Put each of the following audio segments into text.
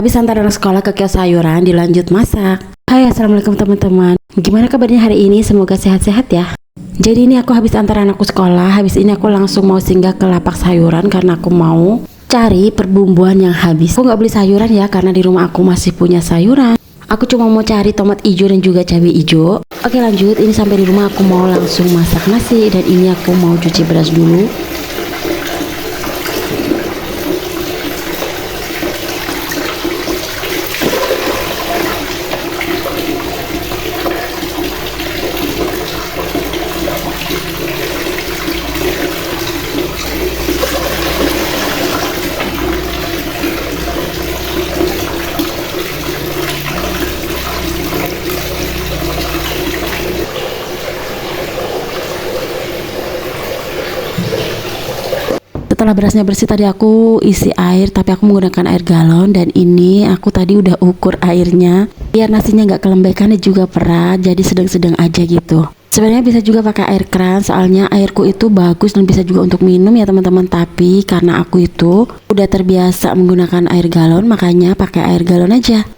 Habis antar anak sekolah ke kios sayuran, dilanjut masak. Hai, assalamualaikum teman-teman. Gimana kabarnya hari ini? Semoga sehat-sehat ya. Jadi ini aku habis antar anakku sekolah. Habis ini aku langsung mau singgah ke lapak sayuran karena aku mau cari perbumbuan yang habis. Aku nggak beli sayuran ya karena di rumah aku masih punya sayuran. Aku cuma mau cari tomat hijau dan juga cabai hijau. Oke lanjut, ini sampai di rumah aku mau langsung masak nasi. Dan ini aku mau cuci beras dulu. Setelah berasnya bersih tadi aku isi air, tapi aku menggunakan air galon. Dan ini aku tadi udah ukur airnya biar nasinya nggak kelembekan dan juga perat, jadi sedang-sedang aja gitu. Sebenarnya bisa juga pakai air keran, soalnya airku itu bagus dan bisa juga untuk minum ya teman-teman. Tapi karena aku itu udah terbiasa menggunakan air galon, makanya pakai air galon aja.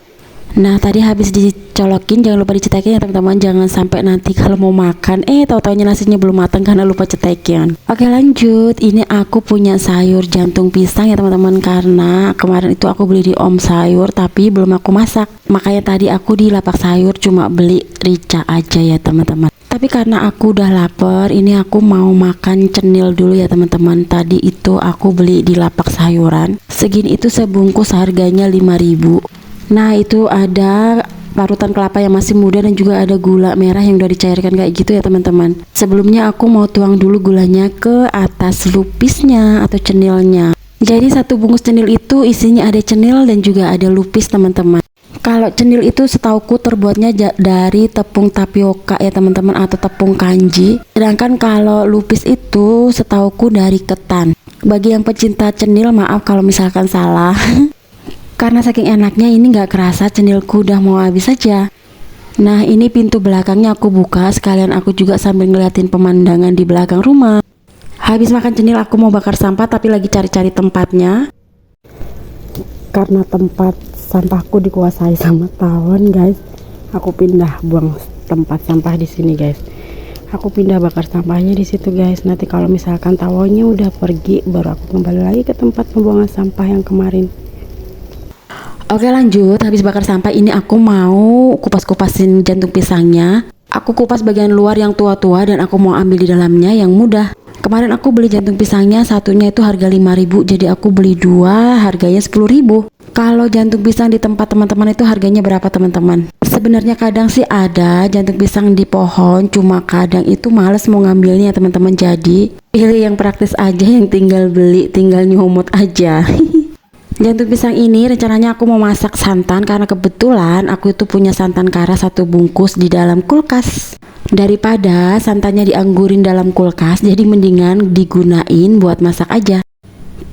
Nah tadi habis dicolokin, jangan lupa dicetekin ya teman-teman, jangan sampai nanti kalau mau makan tahu-taunya nasinya belum matang karena lupa cetekin. Oke lanjut, ini aku punya sayur jantung pisang ya teman-teman, karena kemarin itu aku beli di Om Sayur tapi belum aku masak, makanya tadi aku di lapak sayur cuma beli rica aja ya teman-teman. Tapi karena aku udah lapar, ini aku mau makan cenil dulu ya teman-teman. Tadi itu aku beli di lapak sayuran, segini itu sebungkus harganya 5.000. Nah itu ada parutan kelapa yang masih muda dan juga ada gula merah yang udah dicairkan kayak gitu ya teman-teman. Sebelumnya aku mau tuang dulu gulanya ke atas lupisnya atau cenilnya. Jadi satu bungkus cenil itu isinya ada cenil dan juga ada lupis teman-teman. Kalau cenil itu setauku terbuatnya dari tepung tapioka ya teman-teman, atau tepung kanji. Sedangkan kalau lupis itu setauku dari ketan. Bagi yang pecinta cenil, maaf kalau misalkan salah. Karena saking enaknya ini gak kerasa cenilku udah mau habis saja. Nah ini pintu belakangnya aku buka, sekalian aku juga sambil ngeliatin pemandangan di belakang rumah. Habis makan cenil aku mau bakar sampah, tapi lagi cari-cari tempatnya. Karena tempat sampahku dikuasai sama tawon guys, aku pindah buang tempat sampah di sini guys. Aku pindah bakar sampahnya di situ guys. Nanti kalau misalkan tawonnya udah pergi, baru aku kembali lagi ke tempat pembuangan sampah yang kemarin. Oke lanjut, habis bakar sampah ini aku mau kupas-kupasin jantung pisangnya. Aku kupas bagian luar yang tua-tua dan aku mau ambil di dalamnya yang muda. Kemarin aku beli jantung pisangnya satunya itu harga 5.000, jadi aku beli dua harganya 10.000. Kalau jantung pisang di tempat teman-teman itu harganya berapa teman-teman? Sebenarnya kadang sih ada jantung pisang di pohon, cuma kadang itu males mau ngambilnya teman-teman. Jadi pilih yang praktis aja, yang tinggal beli tinggal nyomot aja. Jantung pisang ini rencananya aku mau masak santan, karena kebetulan aku itu punya santan kara satu bungkus di dalam kulkas. Daripada santannya dianggurin dalam kulkas, jadi mendingan digunain buat masak aja.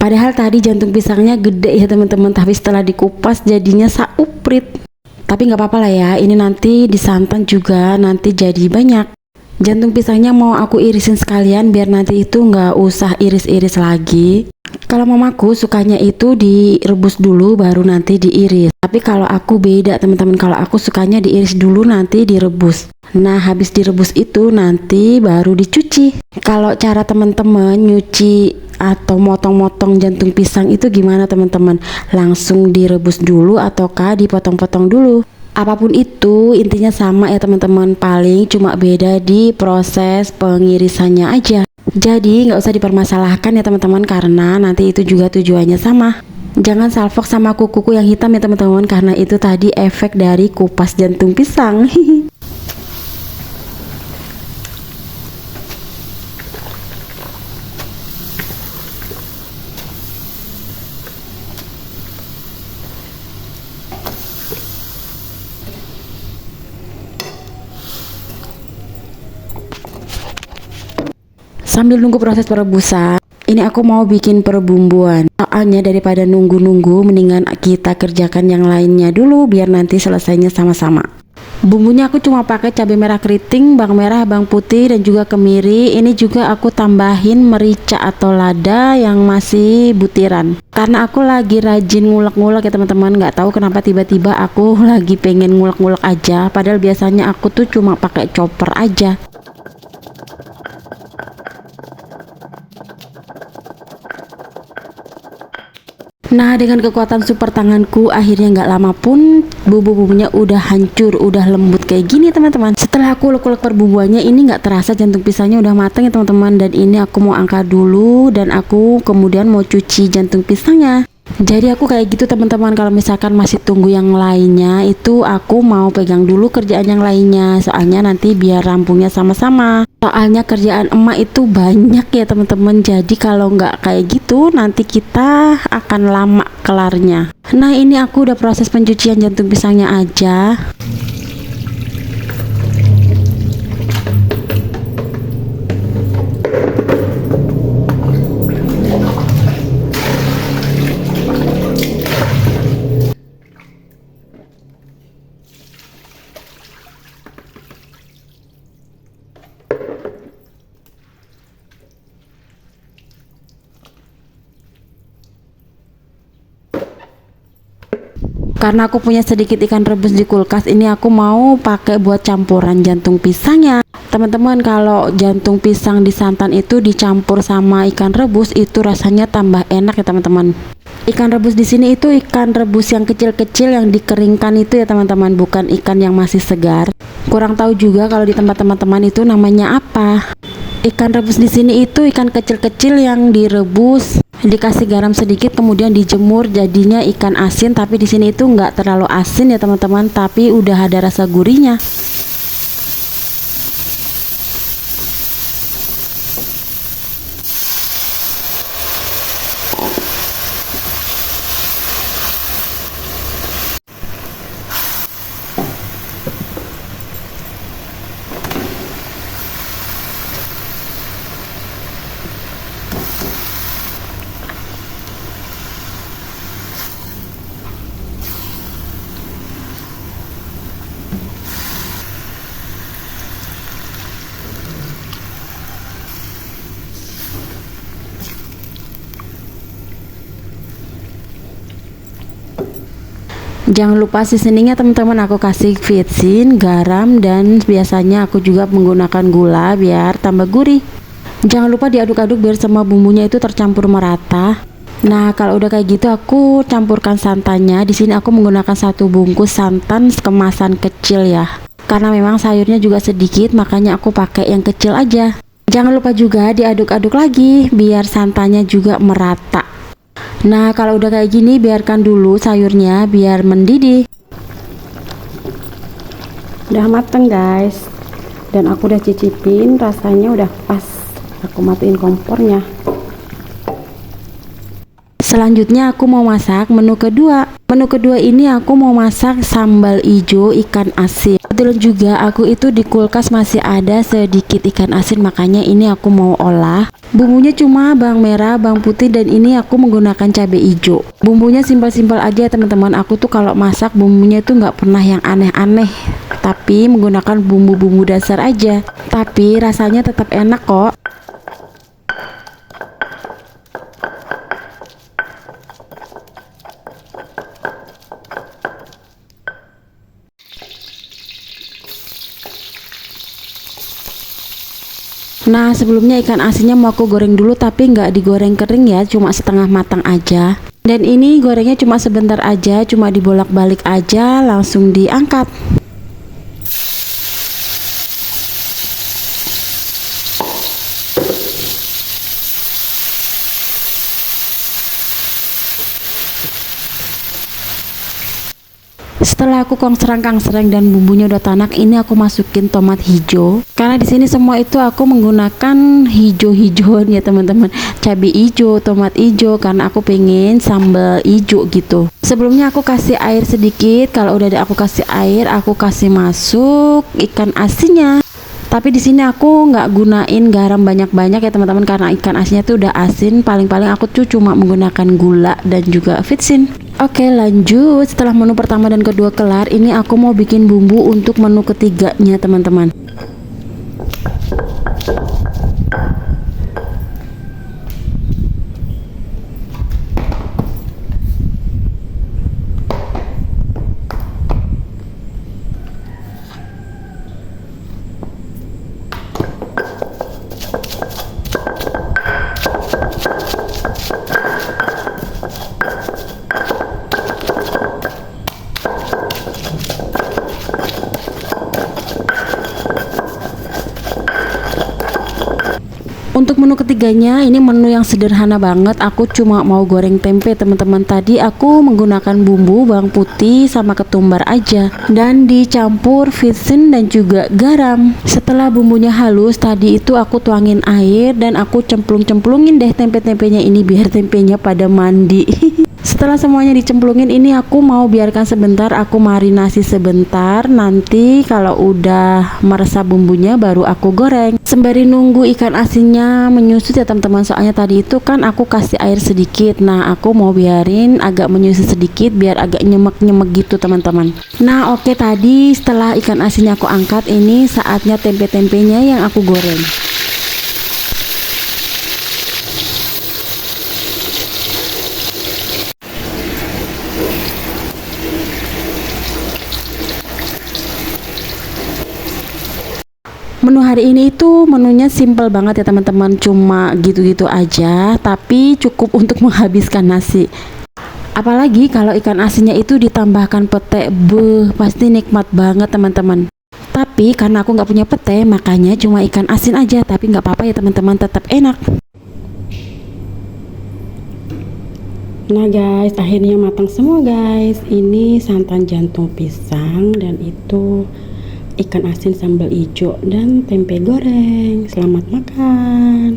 Padahal tadi jantung pisangnya gede ya teman-teman, tapi setelah dikupas jadinya sauprit. Tapi nggak apa-apa lah ya, ini nanti disantan juga nanti jadi banyak. Jantung pisangnya mau aku irisin sekalian biar nanti itu nggak usah iris-iris lagi. Kalau mamaku sukanya itu direbus dulu baru nanti diiris. Tapi kalau aku beda teman-teman, kalau aku sukanya diiris dulu nanti direbus. Nah habis direbus itu nanti baru dicuci. Kalau cara teman-teman nyuci atau motong-motong jantung pisang itu gimana teman-teman? Langsung direbus dulu ataukah dipotong-potong dulu? Apapun itu intinya sama ya teman-teman, paling cuma beda di proses pengirisannya aja. Jadi nggak usah dipermasalahkan ya teman-teman, karena nanti itu juga tujuannya sama. Jangan salfok sama kukuku yang hitam ya teman-teman, karena itu tadi efek dari kupas jantung pisang. Sambil nunggu proses perebusan, ini aku mau bikin perbumbuan. Soalnya daripada nunggu-nunggu, mendingan kita kerjakan yang lainnya dulu biar nanti selesainya sama-sama. Bumbunya aku cuma pakai cabai merah keriting, bawang merah, bawang putih, dan juga kemiri. Ini juga aku tambahin merica atau lada yang masih butiran. Karena aku lagi rajin ngulek-ngulek ya teman-teman. Nggak tahu kenapa tiba-tiba aku lagi pengen ngulek-ngulek aja. Padahal biasanya aku tuh cuma pakai chopper aja. Nah, dengan kekuatan super tanganku, akhirnya nggak lama pun bumbu-bumbunya udah hancur, udah lembut kayak gini teman-teman. Setelah aku ulek-ulek perbumbuannya, ini nggak terasa jantung pisangnya udah matang ya teman-teman. Dan ini aku mau angkat dulu dan aku kemudian mau cuci jantung pisangnya. Jadi aku kayak gitu teman-teman, kalau misalkan masih tunggu yang lainnya itu aku mau pegang dulu kerjaan yang lainnya, soalnya nanti biar rampungnya sama-sama. Soalnya kerjaan emak itu banyak ya teman-teman, jadi kalau nggak kayak gitu nanti kita akan lama kelarnya. Nah, ini aku udah proses pencucian jantung pisangnya aja. Karena aku punya sedikit ikan rebus di kulkas, ini aku mau pakai buat campuran jantung pisangnya. Teman-teman, kalau jantung pisang di santan itu dicampur sama ikan rebus itu rasanya tambah enak ya teman-teman. Ikan rebus di sini itu ikan rebus yang kecil-kecil yang dikeringkan itu ya teman-teman, bukan ikan yang masih segar. Kurang tahu juga kalau di tempat teman-teman itu namanya apa. Ikan rebus di sini itu ikan kecil-kecil yang direbus, dikasih garam sedikit, kemudian dijemur jadinya ikan asin. Tapi di sini itu nggak terlalu asin ya teman-teman, tapi udah ada rasa gurihnya. Jangan lupa seasoningnya teman-teman, aku kasih vitsin, garam, dan biasanya aku juga menggunakan gula biar tambah gurih. Jangan lupa diaduk-aduk biar semua bumbunya itu tercampur merata. Nah, kalau udah kayak gitu aku campurkan santannya. Di sini aku menggunakan 1 bungkus santan kemasan kecil ya. Karena memang sayurnya juga sedikit, makanya aku pakai yang kecil aja. Jangan lupa juga diaduk-aduk lagi biar santannya juga merata. Nah, kalau udah kayak gini biarkan dulu sayurnya biar mendidih. Udah mateng guys, dan aku udah cicipin, rasanya udah pas. Aku matiin kompornya. Selanjutnya aku mau masak menu kedua. Menu kedua ini aku mau masak sambal ijo ikan asin. Kebetulan juga aku itu di kulkas masih ada sedikit ikan asin, makanya ini aku mau olah. Bumbunya cuma bawang merah, bawang putih, dan ini aku menggunakan cabai hijau. Bumbunya simpel-simpel aja teman-teman. Aku tuh kalau masak bumbunya tuh nggak pernah yang aneh-aneh, tapi menggunakan bumbu-bumbu dasar aja. Tapi rasanya tetap enak kok. Nah, sebelumnya ikan asinnya mau aku goreng dulu, tapi nggak digoreng kering ya, cuma setengah matang aja. Dan ini gorengnya cuma sebentar aja, cuma dibolak-balik aja, langsung diangkat. Setelah aku kongserang-kongserang dan bumbunya udah tanak, ini aku masukin tomat hijau. Karena di sini semua itu aku menggunakan hijau-hijauan ya teman-teman. Cabai hijau, tomat hijau, karena aku pengen sambal hijau gitu. Sebelumnya aku kasih air sedikit. Kalau udah ada aku kasih air, aku kasih masuk ikan asinnya. Tapi di sini aku nggak gunain garam banyak-banyak ya teman-teman, karena ikan asinnya tuh udah asin. Paling-paling aku tuh cuma menggunakan gula dan juga vitsin. Oke, lanjut. Setelah menu pertama dan kedua kelar, ini aku mau bikin bumbu untuk menu ketiganya, teman-teman. Untuk menu ketiganya, ini menu yang sederhana banget. Aku cuma mau goreng tempe, teman-teman. Tadi aku menggunakan bumbu bawang putih sama ketumbar aja, dan dicampur vicin dan juga garam. Setelah bumbunya halus, tadi itu aku tuangin air dan aku cemplungin deh tempe-tempenya ini biar tempenya pada mandi. Setelah semuanya dicemplungin, ini aku mau biarkan sebentar, aku marinasi sebentar. Nanti kalau udah meresap bumbunya baru aku goreng. Sembari nunggu ikan asinnya menyusut ya teman-teman, soalnya tadi itu kan aku kasih air sedikit. Nah, aku mau biarin agak menyusut sedikit biar agak nyemek-nyemek gitu teman-teman. Nah, oke, tadi setelah ikan asinnya aku angkat, ini saatnya tempe-tempenya yang aku goreng. Menu hari ini itu menunya simple banget ya teman-teman, cuma gitu-gitu aja, tapi cukup untuk menghabiskan nasi. Apalagi kalau ikan asinnya itu ditambahkan pete, pasti nikmat banget teman-teman. Tapi karena aku nggak punya pete, makanya cuma ikan asin aja, tapi nggak apa-apa ya teman-teman, tetap enak. Nah guys, akhirnya matang semua guys. Ini santan jantung pisang, dan itu ikan asin sambal hijau dan tempe goreng. Selamat makan.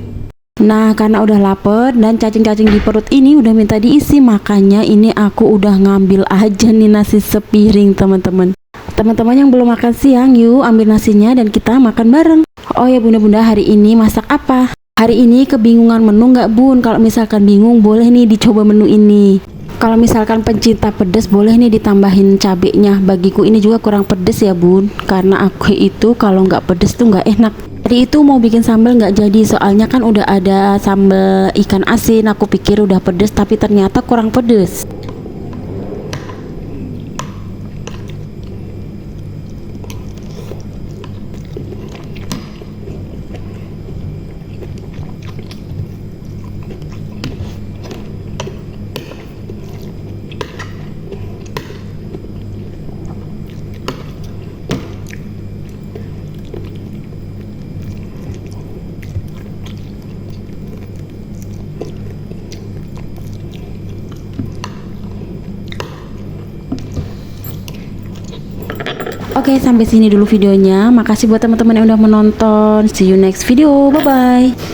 Nah, karena udah lapar dan cacing-cacing di perut ini udah minta diisi, makanya ini aku udah ngambil aja nih nasi sepiring teman-teman. Teman-teman yang belum makan siang, yuk ambil nasinya dan kita makan bareng. Oh ya bunda-bunda, hari ini masak apa? Hari ini kebingungan menu nggak bun? Kalau misalkan bingung, boleh nih dicoba menu ini. Kalau misalkan pencinta pedas, boleh nih ditambahin cabenya. Bagiku ini juga kurang pedas ya bun, karena aku itu kalau nggak pedas tuh nggak enak. Tadi itu mau bikin sambal nggak jadi, soalnya kan udah ada sambal ikan asin. Aku pikir udah pedas, tapi ternyata kurang pedas. Oke, sampai sini dulu videonya. Makasih buat teman-teman yang udah menonton. See you next video. Bye bye.